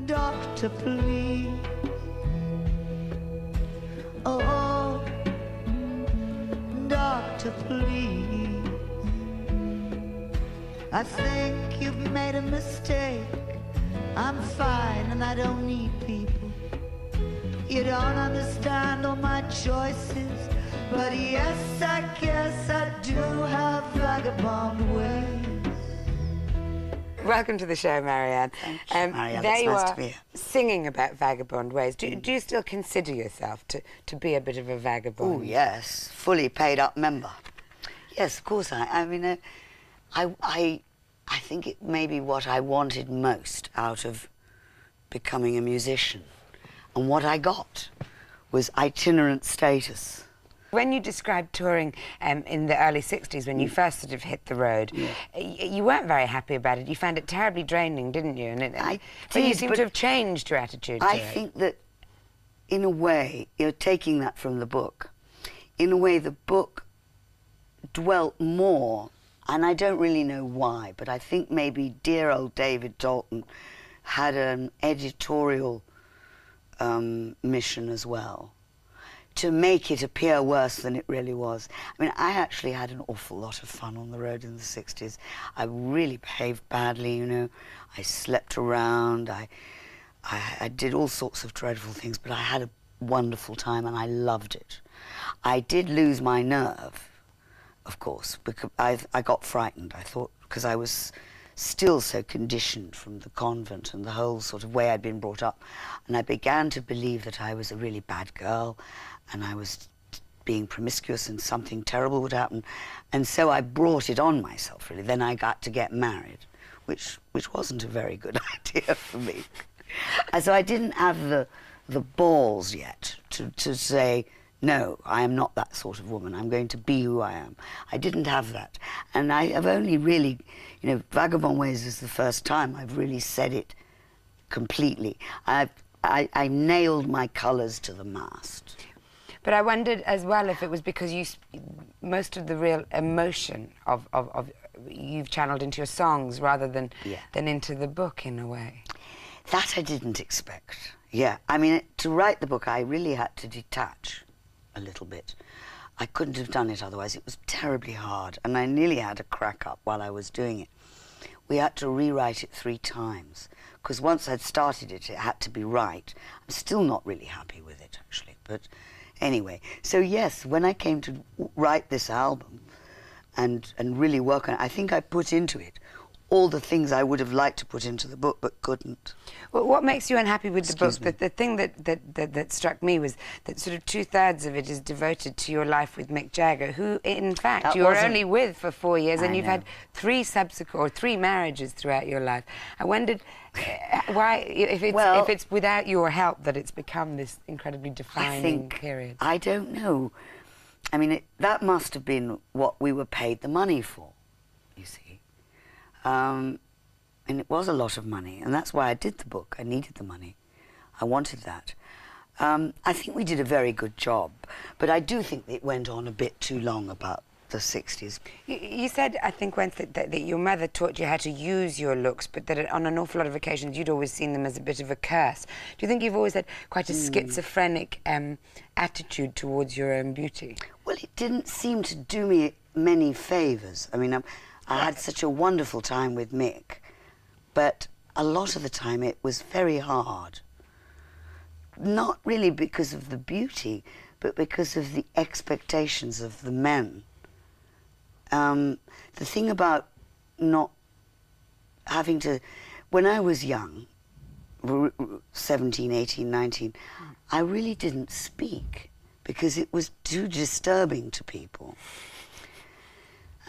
doctor, please. Oh, doctor, please. I think you've made a mistake. I'm fine and I don't need people. You don't understand all my choices, but yes, I guess I do have vagabond ways. Welcome to the show, Marianne. Marianne, there it's you nice are, to be here. singing about Vagabond Ways. Do you still consider yourself to be a bit of a vagabond? Oh, yes. Fully paid up member. Yes, of course. I mean, I think it may be what I wanted most out of becoming a musician. And what I got was itinerant status. When you described touring in the early 60s, when you first sort of hit the road, you weren't very happy about it. You found it terribly draining, didn't you? And I but you did, seem but to have changed your attitude to I it. think that, in a way, you're taking that from the book. In a way, the book dwelt more, and I don't really know why, but I think maybe dear old David Dalton had an editorial mission as well, to make it appear worse than it really was. I mean, I actually had an awful lot of fun on the road in the 60s. I really behaved badly, you know. I slept around, I did all sorts of dreadful things, but I had a wonderful time and I loved it. I did lose my nerve, of course, because I got frightened, I thought, because I was still so conditioned from the convent and the whole sort of way I'd been brought up. And I began to believe that I was a really bad girl and I was being promiscuous and something terrible would happen. And so I brought it on myself, really. Then I got to get married, which wasn't a very good idea for me. And so I didn't have the balls yet to say, no, I am not that sort of woman. I'm going to be who I am. I didn't have that. And I have only really, you know, Vagabond Ways is the first time I've really said it completely. I nailed my colours to the mast. But I wondered as well if it was because most of the real emotion of you've channeled into your songs rather than into the book, in a way. That I didn't expect. Yeah, I mean, to write the book, I really had to detach a little bit. I couldn't have done it otherwise. It was terribly hard, and I nearly had a crack up while I was doing it. We had to rewrite it 3 times, because once I'd started it, it had to be right. I'm still not really happy with it, actually, but anyway. So yes, when I came to write this album and really work on it, I think I put into it all the things I would have liked to put into the book but couldn't. Well, what makes you unhappy with the book? Excuse me. The thing that struck me was that sort of 2/3 of it is devoted to your life with Mick Jagger, who, in fact, That you were wasn't- only with for 4 years, and I you've know. had 3 marriages throughout your life. I wondered why, if it's without your help, that it's become this incredibly defining period. I don't know. I mean, that must have been what we were paid the money for, you see. And it was a lot of money, and that's why I did the book. I needed the money. I wanted that. I think we did a very good job, but I do think it went on a bit too long about the 60s. You said, I think, once that your mother taught you how to use your looks, but that on an awful lot of occasions you'd always seen them as a bit of a curse. Do you think you've always had quite a schizophrenic attitude towards your own beauty? Well, it didn't seem to do me many favours. I mean, I had such a wonderful time with Mick, but a lot of the time it was very hard. Not really because of the beauty, but because of the expectations of the men. The thing about not having to... When I was young, 17, 18, 19, I really didn't speak because it was too disturbing to people.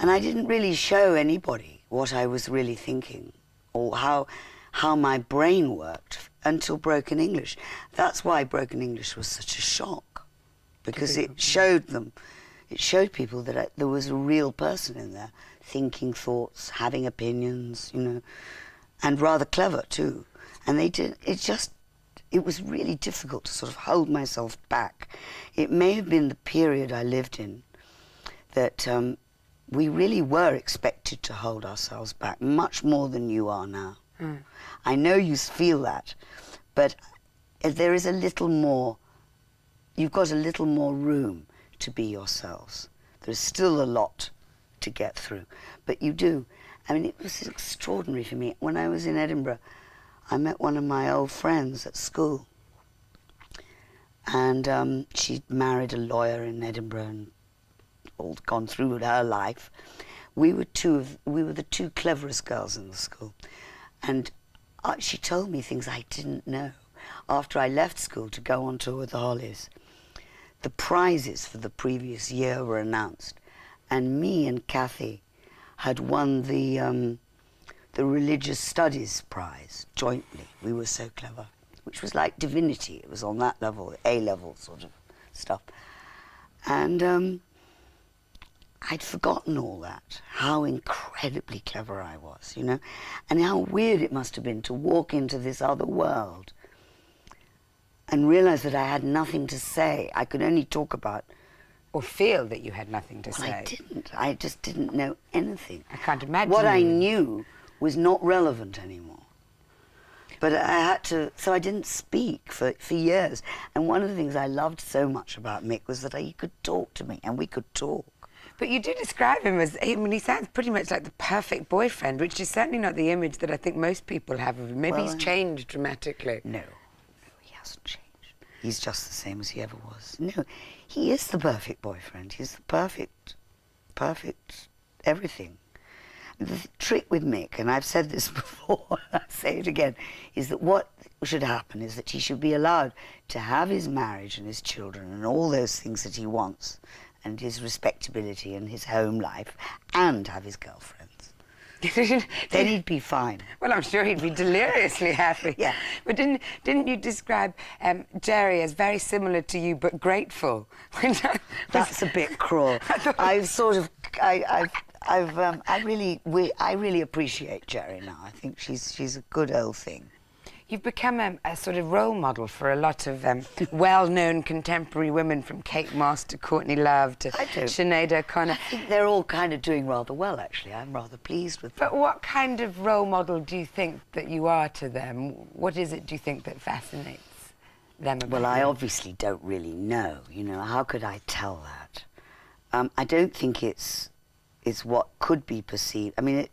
And I didn't really show anybody what I was really thinking or how my brain worked until Broken English. That's why Broken English was such a shock, because it showed people that there was a real person in there, thinking thoughts, having opinions, you know, and rather clever too. And it was really difficult to sort of hold myself back. It may have been the period I lived in that we really were expected to hold ourselves back, much more than you are now. I know you feel that, but there is a little more, you've got a little more room to be yourselves. There's still a lot to get through, but you do. I mean, it was extraordinary for me. When I was in Edinburgh, I met one of my old friends at school, and she'd married a lawyer in Edinburgh and all gone through her life. We were the two cleverest girls in the school, and she told me things I didn't know. After I left school to go on tour with the Hollies, the prizes for the previous year were announced, and me and Kathy had won the Religious Studies prize jointly. We were so clever, which was like divinity. It was on that level, A-level sort of stuff. And I'd forgotten all that, how incredibly clever I was, you know, and how weird it must have been to walk into this other world and realize that I had nothing to say. I could only talk about... Or feel that you had nothing to say. I didn't. I just didn't know anything. I can't imagine. What I knew was not relevant anymore. But I had to... So I didn't speak for years. And one of the things I loved so much about Mick was that he could talk to me, and we could talk. But you do describe him as, I mean, he sounds pretty much like the perfect boyfriend, which is certainly not the image that I think most people have of him. Maybe he's changed dramatically. No, he hasn't changed. He's just the same as he ever was. No, he is the perfect boyfriend. He's the perfect everything. The trick with Mick, and I've said this before, and I say it again, is that what should happen is that he should be allowed to have his marriage and his children and all those things that he wants, and his respectability and his home life, and have his girlfriends. Then he'd be fine. Well, I'm sure he'd be deliriously happy. Yeah. But didn't you describe Jerry as very similar to you but grateful? That's a bit cruel. I really appreciate Jerry now. I think she's a good old thing. You've become a sort of role model for a lot of well-known contemporary women, from Kate Moss to Courtney Love to Sinead O'Connor. I think they're all kind of doing rather well, actually. I'm rather pleased with them. But what kind of role model do you think that you are to them? What is it, do you think, that fascinates them about Well, I you? obviously don't really know. You know, how could I tell that? I don't think it's what could be perceived. I mean,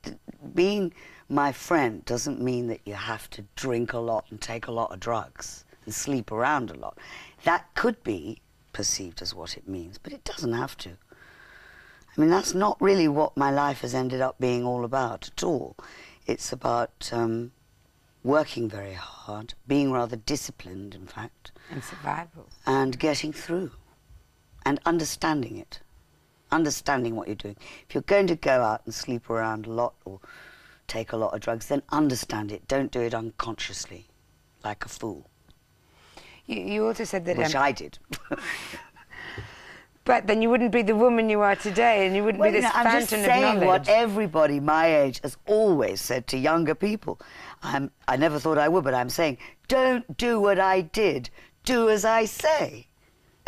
being my friend doesn't mean that you have to drink a lot and take a lot of drugs and sleep around a lot. That could be perceived as what it means, but it doesn't have to. I mean, that's not really what my life has ended up being all about at all. It's about working very hard, being rather disciplined, in fact. And survival. And getting through. And understanding it. Understanding what you're doing. If you're going to go out and sleep around a lot or take a lot of drugs, then understand it. Don't do it unconsciously, like a fool. You also said that... Which I did. But then you wouldn't be the woman you are today, and you wouldn't be this fountain of knowledge. I'm just saying what everybody my age has always said to younger people. I never thought I would, but I'm saying, don't do what I did. Do as I say.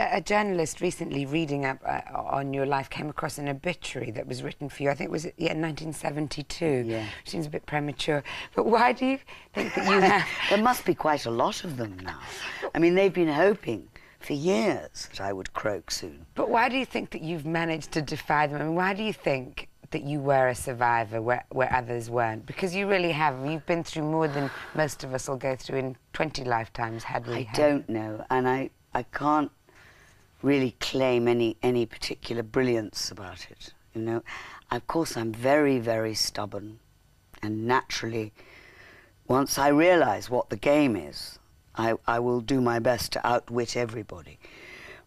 A journalist recently reading up on your life came across an obituary that was written for you. I think it was, 1972. Yeah. Which seems a bit premature. But why do you think that you have... There must be quite a lot of them now. I mean, they've been hoping for years that I would croak soon. But why do you think that you've managed to defy them? I mean, why do you think that you were a survivor where others weren't? Because you really have. You've been through more than most of us will go through in 20 lifetimes, had we. I don't know, and I can't really claim any particular brilliance about it, you know. Of course, I'm very, very stubborn, and naturally, once I realise what the game is, I will do my best to outwit everybody.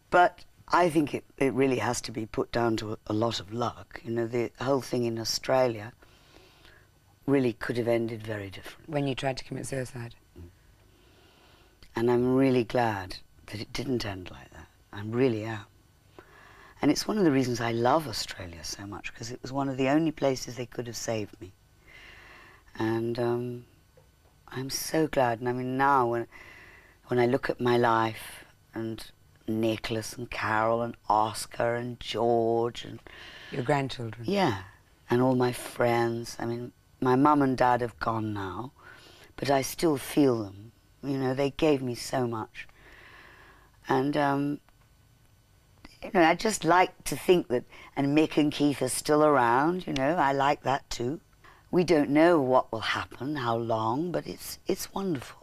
But I think it really has to be put down to a lot of luck. You know, the whole thing in Australia really could have ended very different. When you tried to commit suicide? And I'm really glad that it didn't end like that. I really am. And it's one of the reasons I love Australia so much, because it was one of the only places they could have saved me. And I'm so glad. And I mean, now when I look at my life, and Nicholas and Carol and Oscar and George and... Your grandchildren? Yeah, and all my friends. I mean, my mum and dad have gone now, but I still feel them. You know, they gave me so much. And, you know, I just like to think that, and Mick and Keith are still around, you know, I like that too. We don't know what will happen, how long, but it's wonderful.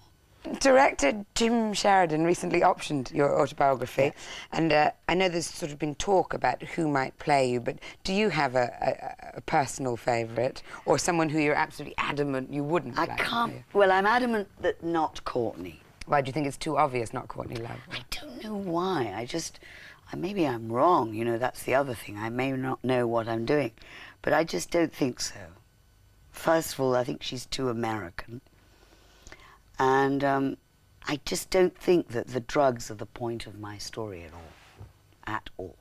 Director Jim Sheridan recently optioned your autobiography, Yeah. and I know there's sort of been talk about who might play you, but do you have a personal favourite, or someone who you're absolutely adamant you wouldn't I play? can't, well, I'm adamant that not Courtney. Why, do you think it's too obvious not Courtney Love? I don't know why, maybe I'm wrong, you know, that's the other thing. I may not know what I'm doing, but I just don't think so. First of all, I think she's too American. And I just don't think that the drugs are the point of my story at all. At all.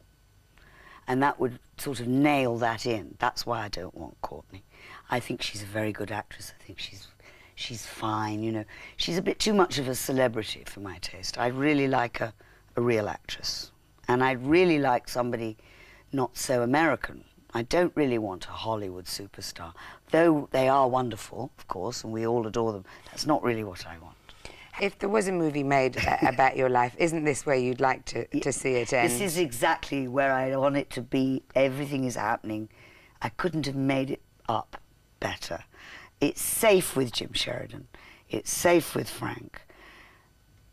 And that would sort of nail that in. That's why I don't want Courtney. I think she's a very good actress. I think she's fine, you know. She's a bit too much of a celebrity for my taste. I really like a real actress. And I'd really like somebody not so American. I don't really want a Hollywood superstar, though they are wonderful, of course, and we all adore them. That's not really what I want. If there was a movie made about your life, isn't this where you'd like to see it end? This is exactly where I want it to be. Everything is happening. I couldn't have made it up better. It's safe with Jim Sheridan. It's safe with Frank.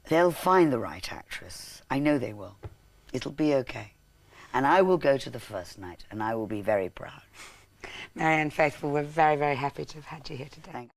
They'll find the right actress. I know they will. It'll be okay. And I will go to the first night, and I will be very proud. Marianne, Faithfull, we're very, very happy to have had you here today. Thank you.